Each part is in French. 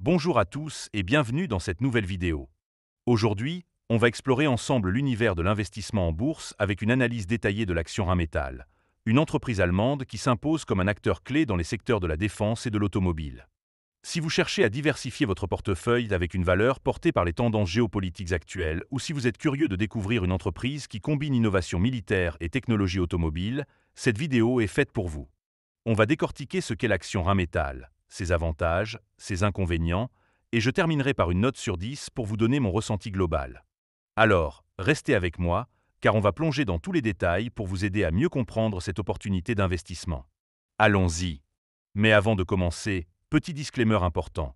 Bonjour à tous et bienvenue dans cette nouvelle vidéo. Aujourd'hui, on va explorer ensemble l'univers de l'investissement en bourse avec une analyse détaillée de l'action Rheinmetall, une entreprise allemande qui s'impose comme un acteur clé dans les secteurs de la défense et de l'automobile. Si vous cherchez à diversifier votre portefeuille avec une valeur portée par les tendances géopolitiques actuelles ou si vous êtes curieux de découvrir une entreprise qui combine innovation militaire et technologie automobile, cette vidéo est faite pour vous. On va décortiquer ce qu'est l'action Rheinmetall, ses avantages, ses inconvénients, et je terminerai par une note sur 10 pour vous donner mon ressenti global. Alors, restez avec moi, car on va plonger dans tous les détails pour vous aider à mieux comprendre cette opportunité d'investissement. Allons-y. Mais avant de commencer, petit disclaimer important.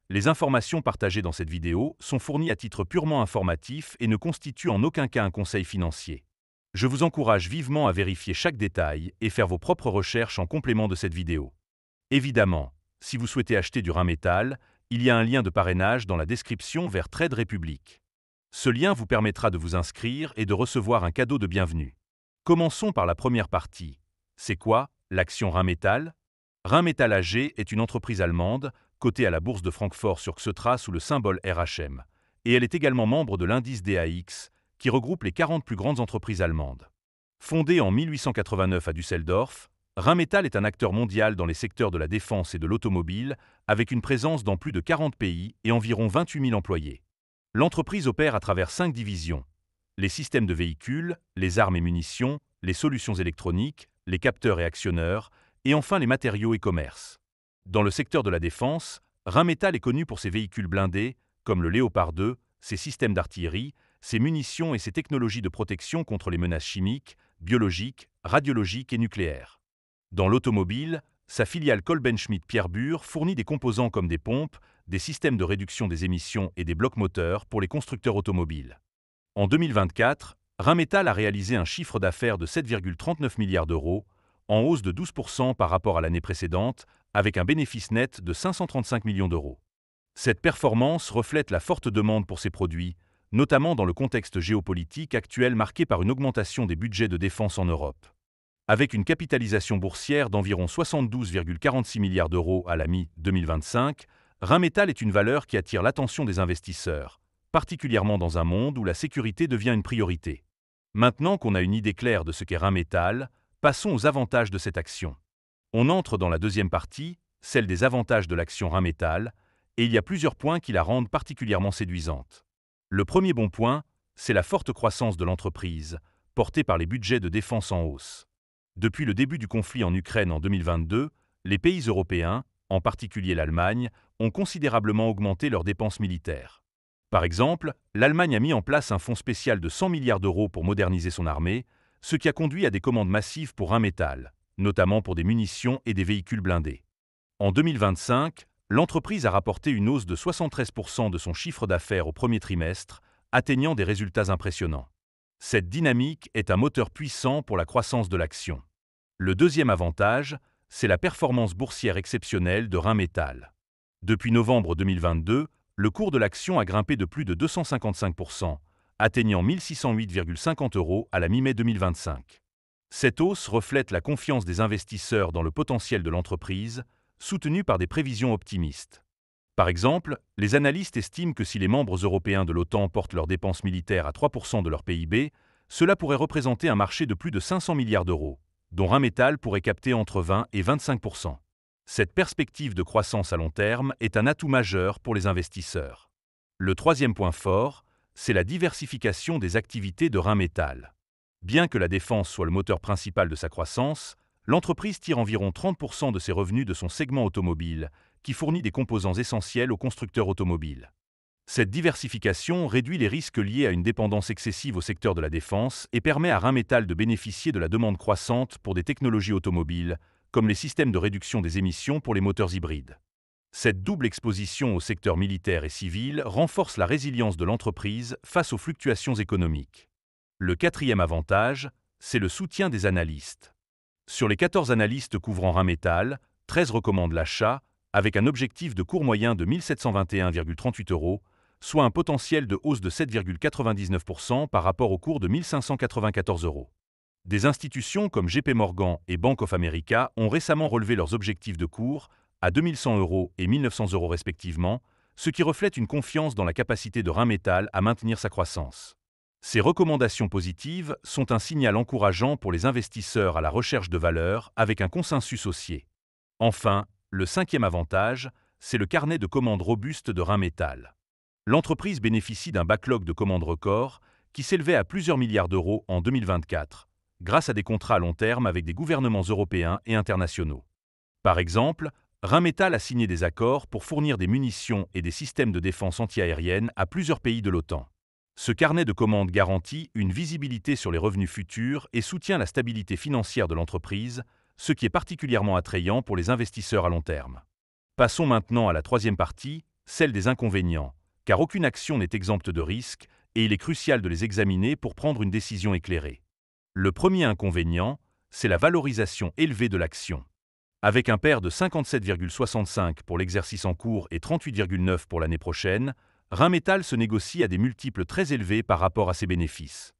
Les informations partagées dans cette vidéo sont fournies à titre purement informatif et ne constituent en aucun cas un conseil financier. Je vous encourage vivement à vérifier chaque détail et faire vos propres recherches en complément de cette vidéo. Évidemment, si vous souhaitez acheter du Rheinmetall, il y a un lien de parrainage dans la description vers Trade Republic. Ce lien vous permettra de vous inscrire et de recevoir un cadeau de bienvenue. Commençons par la première partie. C'est quoi l'action Rheinmetall? Rheinmetall AG est une entreprise allemande, cotée à la bourse de Francfort sur Xetra sous le symbole RHM, et elle est également membre de l'indice DAX, qui regroupe les 40 plus grandes entreprises allemandes. Fondée en 1889 à Düsseldorf, Rheinmetall est un acteur mondial dans les secteurs de la défense et de l'automobile, avec une présence dans plus de 40 pays et environ 28 000 employés. L'entreprise opère à travers 5 divisions: les systèmes de véhicules, les armes et munitions, les solutions électroniques, les capteurs et actionneurs, et enfin les matériaux et commerces. Dans le secteur de la défense, Rheinmetall est connu pour ses véhicules blindés, comme le Léopard 2, ses systèmes d'artillerie, ses munitions et ses technologies de protection contre les menaces chimiques, biologiques, radiologiques et nucléaires. Dans l'automobile, sa filiale Kolbenschmidt-Pierre Bure fournit des composants comme des pompes, des systèmes de réduction des émissions et des blocs moteurs pour les constructeurs automobiles. En 2024, Rheinmetall a réalisé un chiffre d'affaires de 7,39 milliards d'euros, en hausse de 12% par rapport à l'année précédente, avec un bénéfice net de 535 millions d'euros. Cette performance reflète la forte demande pour ces produits, notamment dans le contexte géopolitique actuel marqué par une augmentation des budgets de défense en Europe. Avec une capitalisation boursière d'environ 72,46 milliards d'euros à la mi-2025, Rheinmetall est une valeur qui attire l'attention des investisseurs, particulièrement dans un monde où la sécurité devient une priorité. Maintenant qu'on a une idée claire de ce qu'est Rheinmetall, passons aux avantages de cette action. On entre dans la deuxième partie, celle des avantages de l'action Rheinmetall, et il y a plusieurs points qui la rendent particulièrement séduisante. Le premier bon point, c'est la forte croissance de l'entreprise, portée par les budgets de défense en hausse. Depuis le début du conflit en Ukraine en 2022, les pays européens, en particulier l'Allemagne, ont considérablement augmenté leurs dépenses militaires. Par exemple, l'Allemagne a mis en place un fonds spécial de 100 milliards d'euros pour moderniser son armée, ce qui a conduit à des commandes massives pour Rheinmetall, notamment pour des munitions et des véhicules blindés. En 2025, l'entreprise a rapporté une hausse de 73% de son chiffre d'affaires au premier trimestre, atteignant des résultats impressionnants. Cette dynamique est un moteur puissant pour la croissance de l'action. Le deuxième avantage, c'est la performance boursière exceptionnelle de Rheinmetall. Depuis novembre 2022, le cours de l'action a grimpé de plus de 255%, atteignant 1608,50 € à la mi-mai 2025. Cette hausse reflète la confiance des investisseurs dans le potentiel de l'entreprise, soutenue par des prévisions optimistes. Par exemple, les analystes estiment que si les membres européens de l'OTAN portent leurs dépenses militaires à 3% de leur PIB, cela pourrait représenter un marché de plus de 500 milliards d'euros, dont Rheinmetall pourrait capter entre 20 et 25%. Cette perspective de croissance à long terme est un atout majeur pour les investisseurs. Le troisième point fort, c'est la diversification des activités de Rheinmetall. Bien que la défense soit le moteur principal de sa croissance, l'entreprise tire environ 30% de ses revenus de son segment automobile, qui fournit des composants essentiels aux constructeurs automobiles. Cette diversification réduit les risques liés à une dépendance excessive au secteur de la défense et permet à Rheinmetall de bénéficier de la demande croissante pour des technologies automobiles, comme les systèmes de réduction des émissions pour les moteurs hybrides. Cette double exposition au secteur militaire et civil renforce la résilience de l'entreprise face aux fluctuations économiques. Le quatrième avantage, c'est le soutien des analystes. Sur les 14 analystes couvrant Rheinmetall, 13 recommandent l'achat, avec un objectif de cours moyen de 1721,38 €, soit un potentiel de hausse de 7,99% par rapport au cours de 1594 €. Des institutions comme JP Morgan et Bank of America ont récemment relevé leurs objectifs de cours à 2100 € et 1900 € respectivement, ce qui reflète une confiance dans la capacité de Rheinmetall à maintenir sa croissance. Ces recommandations positives sont un signal encourageant pour les investisseurs à la recherche de valeur avec un consensus haussier. Enfin, le cinquième avantage, c'est le carnet de commandes robuste de Rheinmetall. L'entreprise bénéficie d'un backlog de commandes record qui s'élevait à plusieurs milliards d'euros en 2024, grâce à des contrats à long terme avec des gouvernements européens et internationaux. Par exemple, Rheinmetall a signé des accords pour fournir des munitions et des systèmes de défense antiaérienne à plusieurs pays de l'OTAN. Ce carnet de commandes garantit une visibilité sur les revenus futurs et soutient la stabilité financière de l'entreprise, ce qui est particulièrement attrayant pour les investisseurs à long terme. Passons maintenant à la troisième partie, celle des inconvénients, car aucune action n'est exempte de risques et il est crucial de les examiner pour prendre une décision éclairée. Le premier inconvénient, c'est la valorisation élevée de l'action. Avec un PER de 57,65 pour l'exercice en cours et 38,9 pour l'année prochaine, Rheinmetall se négocie à des multiples très élevés par rapport à ses bénéfices.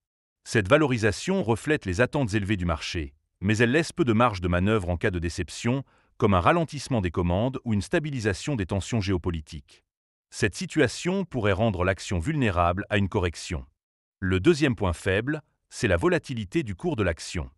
Cette valorisation reflète les attentes élevées du marché, mais elle laisse peu de marge de manœuvre en cas de déception, comme un ralentissement des commandes ou une stabilisation des tensions géopolitiques. Cette situation pourrait rendre l'action vulnérable à une correction. Le deuxième point faible, c'est la volatilité du cours de l'action.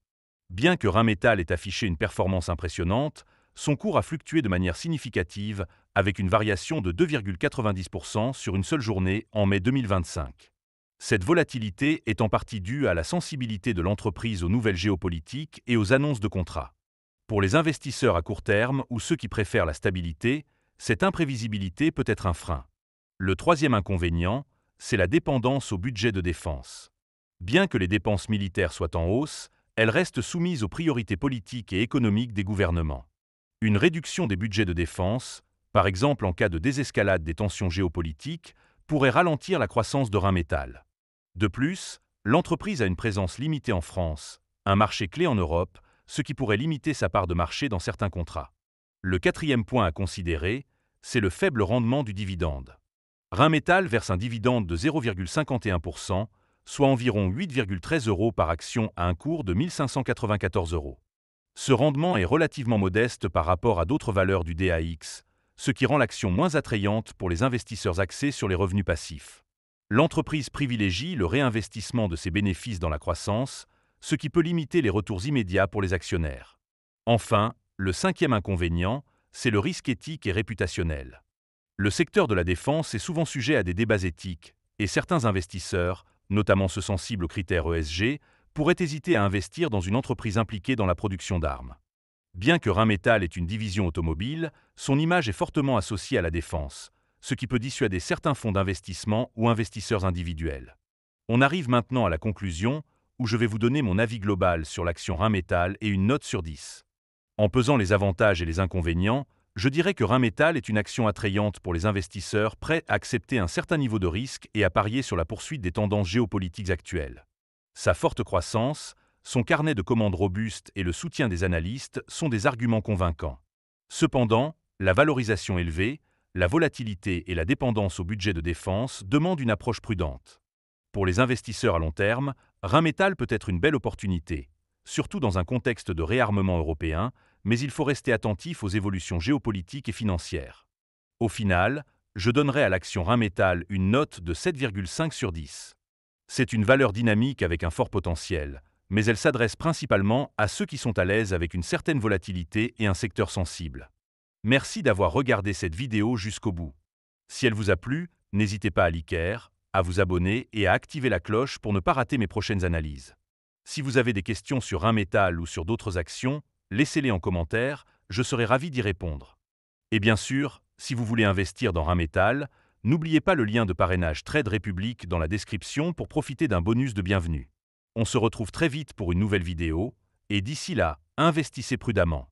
Bien que Rheinmetall ait affiché une performance impressionnante, son cours a fluctué de manière significative, avec une variation de 2,90% sur une seule journée en mai 2025. Cette volatilité est en partie due à la sensibilité de l'entreprise aux nouvelles géopolitiques et aux annonces de contrats. Pour les investisseurs à court terme ou ceux qui préfèrent la stabilité, cette imprévisibilité peut être un frein. Le troisième inconvénient, c'est la dépendance au budget de défense. Bien que les dépenses militaires soient en hausse, elles restent soumises aux priorités politiques et économiques des gouvernements. Une réduction des budgets de défense, par exemple en cas de désescalade des tensions géopolitiques, pourrait ralentir la croissance de Rheinmetall. De plus, l'entreprise a une présence limitée en France, un marché clé en Europe, ce qui pourrait limiter sa part de marché dans certains contrats. Le quatrième point à considérer, c'est le faible rendement du dividende. Rheinmetall verse un dividende de 0,51%, soit environ 8,13 € par action à un cours de 1 594 €. Ce rendement est relativement modeste par rapport à d'autres valeurs du DAX, ce qui rend l'action moins attrayante pour les investisseurs axés sur les revenus passifs. L'entreprise privilégie le réinvestissement de ses bénéfices dans la croissance, ce qui peut limiter les retours immédiats pour les actionnaires. Enfin, le cinquième inconvénient, c'est le risque éthique et réputationnel. Le secteur de la défense est souvent sujet à des débats éthiques, et certains investisseurs, notamment ceux sensibles aux critères ESG, pourrait hésiter à investir dans une entreprise impliquée dans la production d'armes. Bien que Rheinmetall est une division automobile, son image est fortement associée à la défense, ce qui peut dissuader certains fonds d'investissement ou investisseurs individuels. On arrive maintenant à la conclusion, où je vais vous donner mon avis global sur l'action Rheinmetall et une note sur 10. En pesant les avantages et les inconvénients, je dirais que Rheinmetall est une action attrayante pour les investisseurs prêts à accepter un certain niveau de risque et à parier sur la poursuite des tendances géopolitiques actuelles. Sa forte croissance, son carnet de commandes robuste et le soutien des analystes sont des arguments convaincants. Cependant, la valorisation élevée, la volatilité et la dépendance au budget de défense demandent une approche prudente. Pour les investisseurs à long terme, Rheinmetall peut être une belle opportunité, surtout dans un contexte de réarmement européen, mais il faut rester attentif aux évolutions géopolitiques et financières. Au final, je donnerai à l'action Rheinmetall une note de 7,5 sur 10. C'est une valeur dynamique avec un fort potentiel, mais elle s'adresse principalement à ceux qui sont à l'aise avec une certaine volatilité et un secteur sensible. Merci d'avoir regardé cette vidéo jusqu'au bout. Si elle vous a plu, n'hésitez pas à liker, à vous abonner et à activer la cloche pour ne pas rater mes prochaines analyses. Si vous avez des questions sur Rheinmetall ou sur d'autres actions, laissez-les en commentaire, je serai ravi d'y répondre. Et bien sûr, si vous voulez investir dans Rheinmetall, n'oubliez pas le lien de parrainage Trade Republic dans la description pour profiter d'un bonus de bienvenue. On se retrouve très vite pour une nouvelle vidéo, et d'ici là, investissez prudemment.